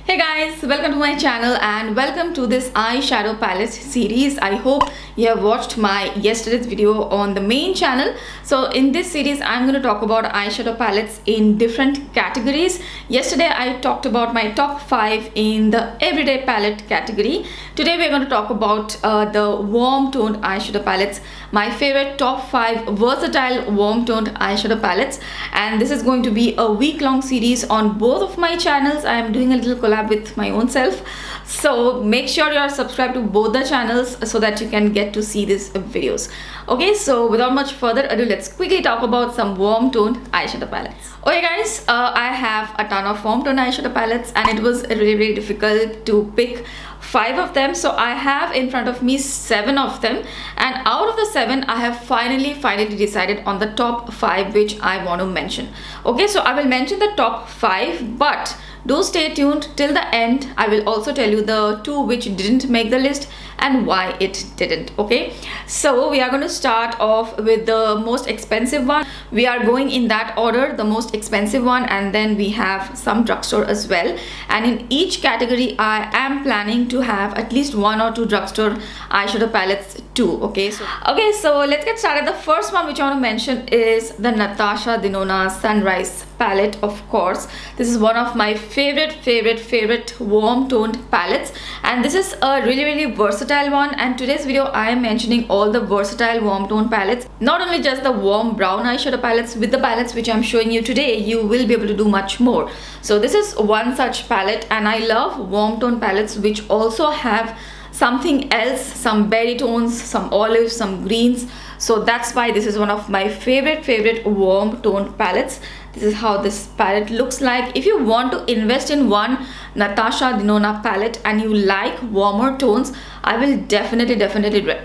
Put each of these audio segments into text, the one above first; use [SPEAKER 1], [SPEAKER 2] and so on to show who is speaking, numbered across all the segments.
[SPEAKER 1] Hey guys, welcome to my channel and welcome to this eyeshadow palette series. I hope you have watched my yesterday's video on the main channel. So in this series I'm going to talk about eyeshadow palettes in different categories. Yesterday I talked about my top 5 in the everyday palette category. Today we're going to talk about the warm toned eyeshadow palettes, my favorite top 5 versatile warm toned eyeshadow palettes, and this is going to be a week-long series on both of my channels. I am doing a little collab with my own self, so make sure you are subscribed to both the channels so that you can get to see these videos. Okay, so without much further ado, let's quickly talk about some warm toned eyeshadow palettes. Okay guys, I have a ton of warm toned eyeshadow palettes and it was really difficult to pick 5 of them. So I have in front of me 7 of them, and out of the 7 I have finally decided on the top 5 which I want to mention. Okay, so I will mention the top 5, but do stay tuned till the end. I will also tell you the 2 which didn't make the list and why it didn't. Okay, so we are going to start off with the most expensive one. We are going in that order, the most expensive one, and then we have some drugstore as well, and in each category I am planning to have at least 1 or 2 drugstore eyeshadow palettes too. Okay, so let's get started. The first one which I want to mention is the Natasha Denona Sunrise palette. Of course, this is one of my favorite warm toned palettes, and this is a really versatile one. And today's video I am mentioning all the versatile warm tone palettes, not only just the warm brown eyeshadow palettes. With the palettes which I'm showing you today, you will be able to do much more. So this is one such palette, and I love warm tone palettes which also have something else, some berry tones, some olives, some greens. So that's why this is one of my favorite warm toned palettes. This is how this palette looks like. If you want to invest in one Natasha Denona palette and you like warmer tones, I will definitely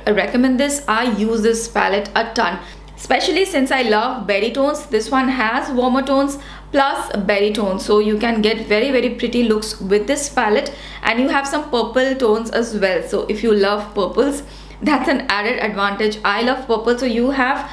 [SPEAKER 1] recommend this. I use this palette a ton, especially since I love berry tones. This one has warmer tones plus berry tones, so you can get very pretty looks with this palette. And you have some purple tones as well, so if you love purples, that's an added advantage. I love purple, so you have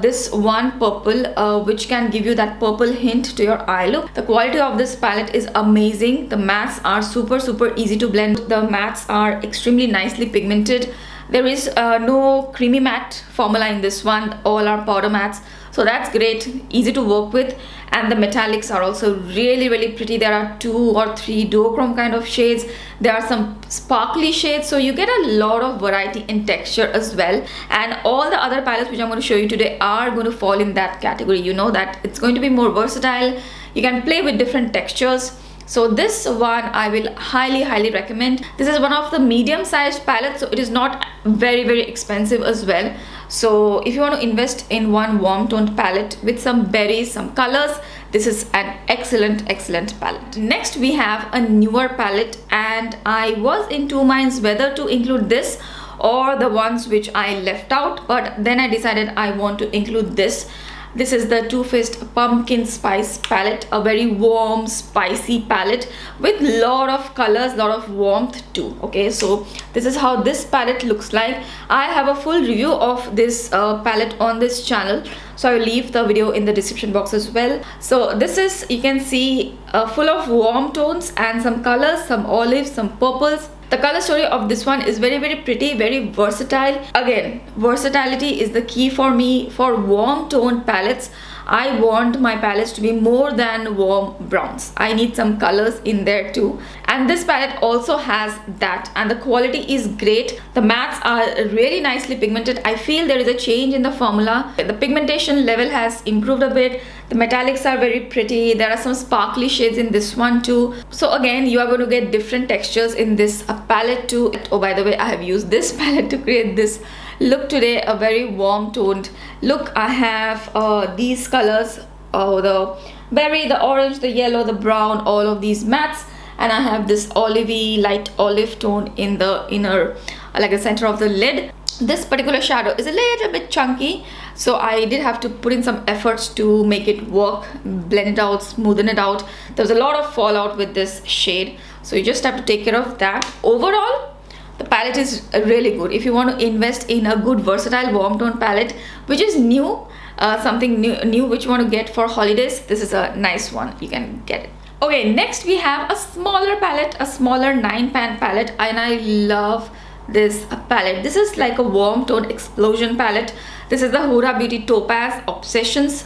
[SPEAKER 1] this one purple which can give you that purple hint to your eye look. The quality of this palette is amazing. The mattes are super easy to blend. The mattes are extremely nicely pigmented. There is no creamy matte formula in this one. All are powder mattes, so that's great, easy to work with. And the metallics are also really pretty. There are 2 or 3 duochrome kind of shades. There are some sparkly shades, so you get a lot of variety in texture as well. And all the other palettes which I'm going to show you today are going to fall in that category. You know that it's going to be more versatile. You can play with different textures. So this one I will highly recommend. This is one of the medium sized palettes, so it is not very expensive as well. So if you want to invest in one warm toned palette with some berries, some colors, this is an excellent palette. Next we have a newer palette, and I was in 2 minds whether to include this or the ones which I left out, but then I decided I want to include this. This is the Too Faced Pumpkin Spice palette, a very warm, spicy palette with lot of colors, lot of warmth too. Okay, so this is how this palette looks like. I have a full review of this palette on this channel, so I will leave the video in the description box as well. So this is, you can see, full of warm tones and some colors, some olives, some purples. The color story of this one is very pretty, very versatile. Again, versatility is the key for me. For warm toned palettes, I want my palettes to be more than warm browns. I need some colors in there too, and this palette also has that, and the quality is great. The mattes are really nicely pigmented. I feel there is a change in the formula. The pigmentation level has improved a bit. The metallics are very pretty. There are some sparkly shades in this one too. So again, you are going to get different textures in this palette too. Oh, by the way, I have used this palette to create this look today, a very warm toned look. I have these colors, the berry, the orange, the yellow, the brown, all of these mattes, and I have this olivey light olive tone in the inner, like the center of the lid. This particular shadow is a little bit chunky, so I did have to put in some efforts to make it work, blend it out, smoothen it out. There was a lot of fallout with this shade, so you just have to take care of that. Overall, the palette is really good. If you want to invest in a good versatile warm tone palette which is new, something new which you want to get for holidays, this is a nice one. You can get it. Okay, next we have a smaller palette, a smaller 9 pan palette, and I love this palette. This is like a warm tone explosion palette. This is the Huda Beauty Topaz Obsessions.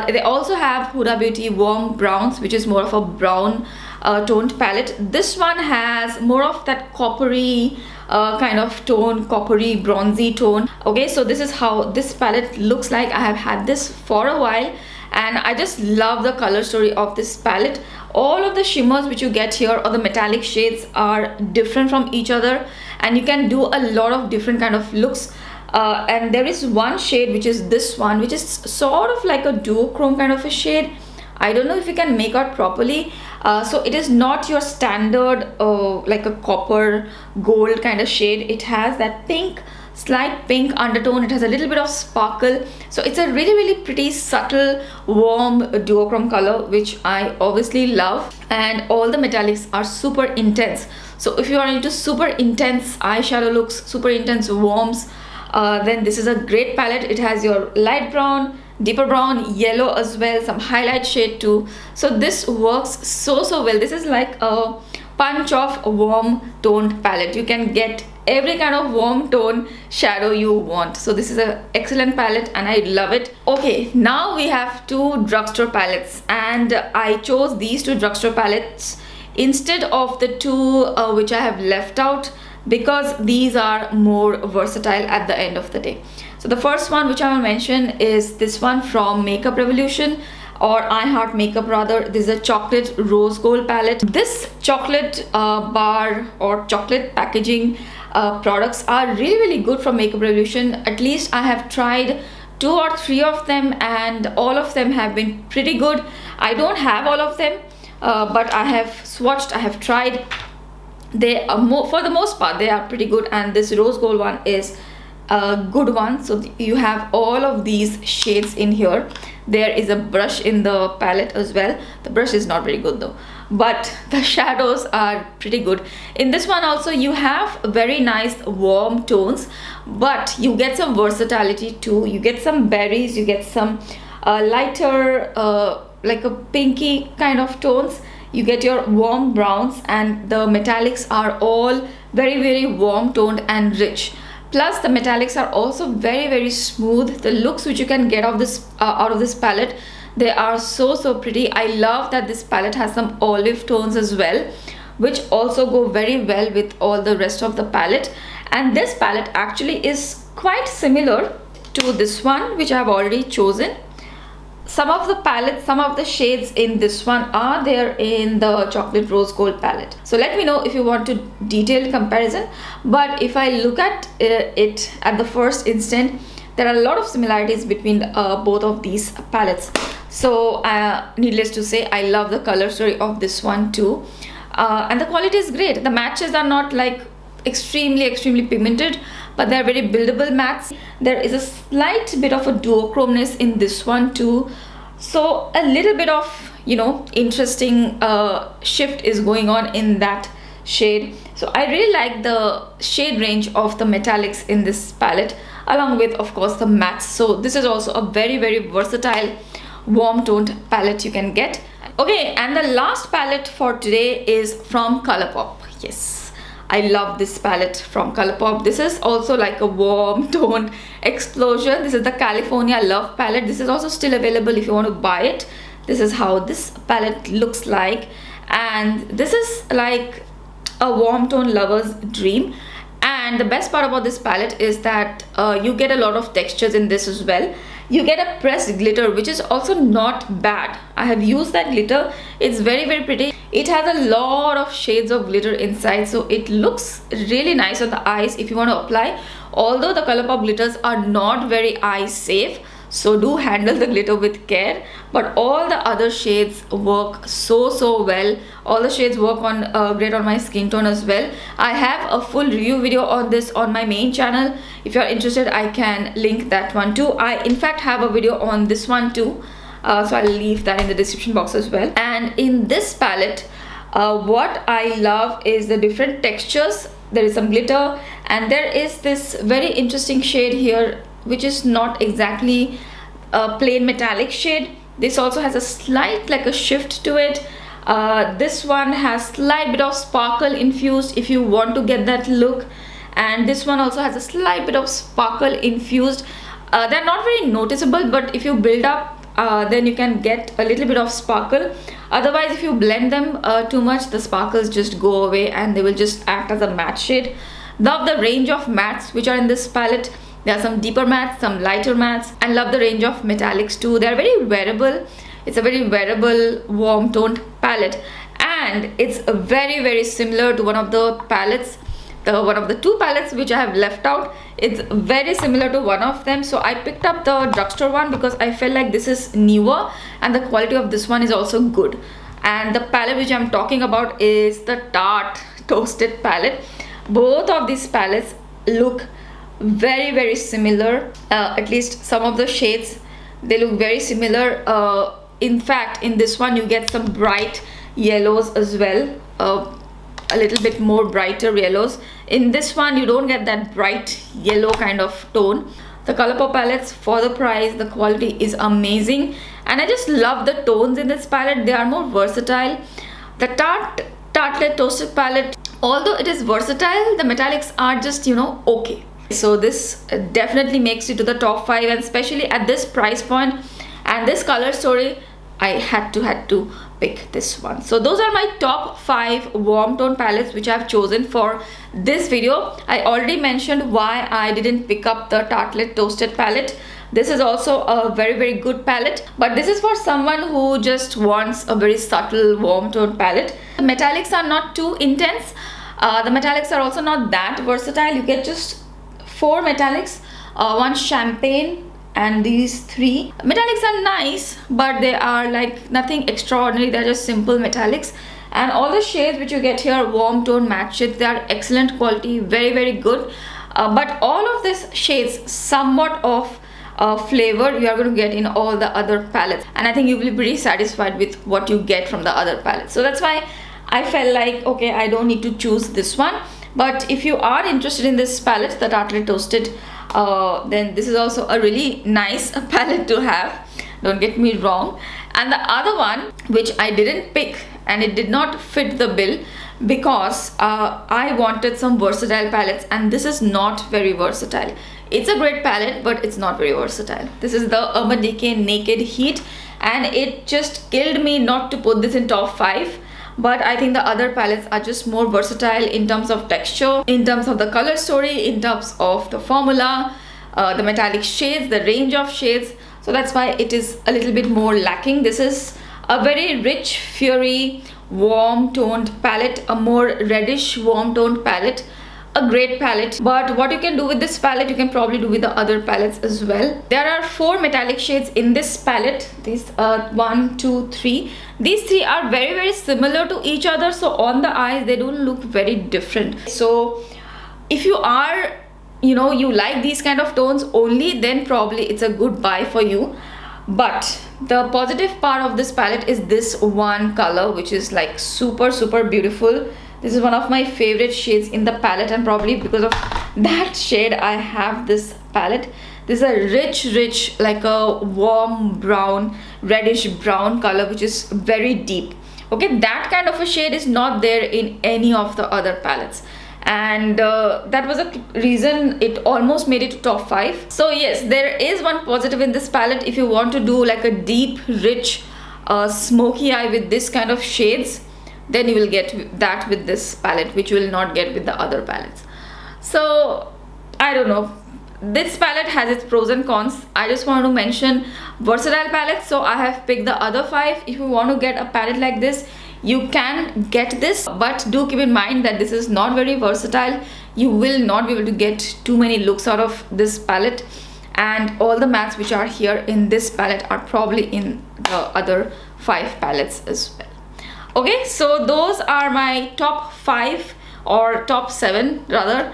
[SPEAKER 1] They also have Huda Beauty Warm Browns, which is more of a brown toned palette. This one has more of that coppery kind of tone, coppery bronzy tone. Okay, so this is how this palette looks like. I have had this for a while and I just love the color story of this palette. All of the shimmers which you get here, or the metallic shades, are different from each other, and you can do a lot of different kind of looks. And there is one shade, which is this one, which is sort of like a duochrome kind of a shade. I don't know if you can make out properly. So it is not your standard like a copper gold kind of shade. It has that pink, slight pink undertone. It has a little bit of sparkle, so it's a really pretty subtle warm duochrome color, which I obviously love. And all the metallics are super intense, so if you are into super intense eyeshadow looks, super intense warms, then this is a great palette. It has your light brown, deeper brown, yellow as well, some highlight shade too. So this works so well. This is like a punch of warm toned palette. You can get every kind of warm tone shadow you want. So this is an excellent palette and I love it. Okay, now we have two drugstore palettes, and I chose these two drugstore palettes instead of the two which I have left out, because these are more versatile at the end of the day. So the first one which I will mention is this one from Makeup Revolution, or I Heart Makeup rather. This is a chocolate rose gold palette. This chocolate bar or chocolate packaging products are really good from Makeup Revolution. At least I have tried 2 or 3 of them and all of them have been pretty good. I don't have all of them, but I have swatched, I have tried. They are for the most part they are pretty good, and this rose gold one is a good one. So you have all of these shades in here. There is a brush in the palette as well. The brush is not very good though, but the shadows are pretty good. In this one also you have very nice warm tones, but you get some versatility too. You get some berries, you get some lighter like a pinky kind of tones. You get your warm browns, and the metallics are all very warm toned and rich. Plus the metallics are also very smooth. The looks which you can get out of this palette, they are so pretty. I love that this palette has some olive tones as well, which also go very well with all the rest of the palette. And this palette actually is quite similar to this one which I have already chosen. Some of the palettes, some of the shades in this one are there in the chocolate rose gold palette. So let me know if you want a detailed comparison. But if I look at it at the first instant, there are a lot of similarities between both of these palettes. So needless to say, I love the color story of this one too, and the quality is great. The matches are not like extremely pigmented, but they're very buildable mattes. There is a slight bit of a duochromeness in this one too, so a little bit of, you know, interesting shift is going on in that shade. So I really like the shade range of the metallics in this palette, along with of course the mattes. So this is also a very versatile warm toned palette you can get. Okay, and the last palette for today is from Colourpop. Yes, I love this palette from Colourpop. This is also like a warm toned explosion. This is the California Love palette. This is also still available if you want to buy it. This is how this palette looks like, and this is like a warm tone lover's dream. And the best part about this palette is that you get a lot of textures in this as well. You get a pressed glitter, which is also not bad. I have used that glitter. It's very pretty. It has a lot of shades of glitter inside, so it looks really nice on the eyes if you want to apply. Although the Colourpop glitters are not very eye safe, so do handle the glitter with care. But all the other shades work so well. All the shades work on great on my skin tone as well. I have a full review video on this on my main channel. If you're interested, I can link that one too. I in fact have a video on this one too, so I'll leave that in the description box as well. And in this palette, what I love is the different textures. There is some glitter, and there is this very interesting shade here, which is not exactly a plain metallic shade. This also has a slight like a shift to it. This one has slight bit of sparkle infused if you want to get that look, and this one also has a slight bit of sparkle infused. They're not very noticeable, but if you build up, then you can get a little bit of sparkle. Otherwise, if you blend them too much, the sparkles just go away and they will just act as a matte shade. Love the range of mattes which are in this palette. There are some deeper mattes, some lighter mattes, and love the range of metallics too. They are very wearable. It's a very wearable warm toned palette, and it's very similar to one of the palettes, one of the two palettes which I have left out. It's very similar to one of them, so I picked up the drugstore one because I felt like this is newer and the quality of this one is also good. And the palette which I'm talking about is the Tarte Toasted palette. Both of these palettes look very similar. At least some of the shades, they look very similar. In fact, in this one you get some bright yellows as well, a little bit more brighter yellows. In this one you don't get that bright yellow kind of tone. The Colourful palettes, for the price, the quality is amazing, and I just love the tones in this palette. They are more versatile. The Tarte Toasted palette, although it is versatile, the metallics are just, you know, okay. So this definitely makes it to the top 5, and especially at this price point and this color story, I had to pick this one. So those are my top 5 warm tone palettes which I have chosen for this video. I already mentioned why I didn't pick up the Tarte Toasted palette. This is also a very good palette, but this is for someone who just wants a very subtle warm tone palette. The metallics are not too intense. The metallics are also not that versatile. You get just 4 metallics, one champagne, and these 3 metallics are nice, but they are like nothing extraordinary. They're just simple metallics. And all the shades which you get here, warm tone matte shades, they are excellent quality, very good. But all of these shades, somewhat of flavor you are going to get in all the other palettes, and I think you will be pretty satisfied with what you get from the other palettes. So that's why I felt like, okay, I don't need to choose this one. But if you are interested in this palette, the Tarte Toasted, then this is also a really nice palette to have, don't get me wrong. And the other one which I didn't pick, and it did not fit the bill because I wanted some versatile palettes, and this is not very versatile. It's a great palette, but it's not very versatile. This is the Urban Decay Naked Heat, and it just killed me not to put this in top 5. But I think the other palettes are just more versatile in terms of texture, in terms of the color story, in terms of the formula, the metallic shades, the range of shades. So that's why it is a little bit more lacking. This is a very rich, fiery, warm toned palette, a more reddish warm toned palette. A great palette, but what you can do with this palette, you can probably do with the other palettes as well. There are 4 metallic shades in this palette. These 1, 2, 3. These 3 are very similar to each other, so on the eyes they don't look very different. So if you are, you know, you like these kind of tones only, then probably it's a good buy for you. But the positive part of this palette is this one color, which is like super beautiful. This is one of my favorite shades in the palette, and probably because of that shade I have this palette. This is a rich like a warm brown, reddish brown color, which is very deep. Okay, that kind of a shade is not there in any of the other palettes, and that was a reason it almost made it to top 5. So yes, there is one positive in this palette. If you want to do like a deep, rich, smoky eye with this kind of shades, then you will get that with this palette, which you will not get with the other palettes. So I don't know, this palette has its pros and cons. I just want to mention versatile palettes, so I have picked the other 5. If you want to get a palette like this, you can get this, but do keep in mind that this is not very versatile. You will not be able to get too many looks out of this palette, and all the mattes which are here in this palette are probably in the other 5 palettes as well. Okay, so those are my top 5 or top 7 rather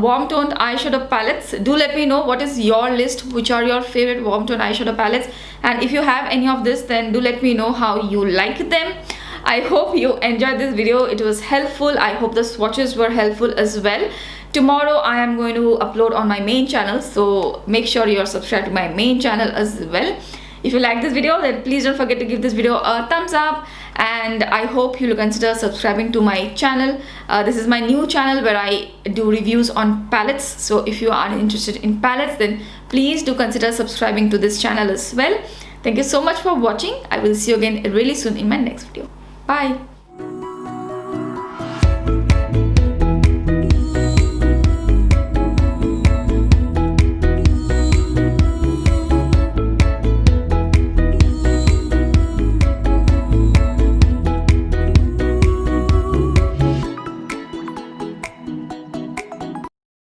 [SPEAKER 1] warm toned eyeshadow palettes. Do let me know what is your list, which are your favorite warm toned eyeshadow palettes, and if you have any of this, then do let me know how you like them. I hope you enjoyed this video. It was helpful. I hope the swatches were helpful as well. Tomorrow I am going to upload on my main channel, so make sure you are subscribed to my main channel as well. If you like this video, then please don't forget to give this video a thumbs up, and I hope you'll consider subscribing to my channel. This is my new channel where I do reviews on palettes, so if you are interested in palettes, then please do consider subscribing to this channel as well. Thank you so much for watching. I will see you again really soon in my next video. Bye.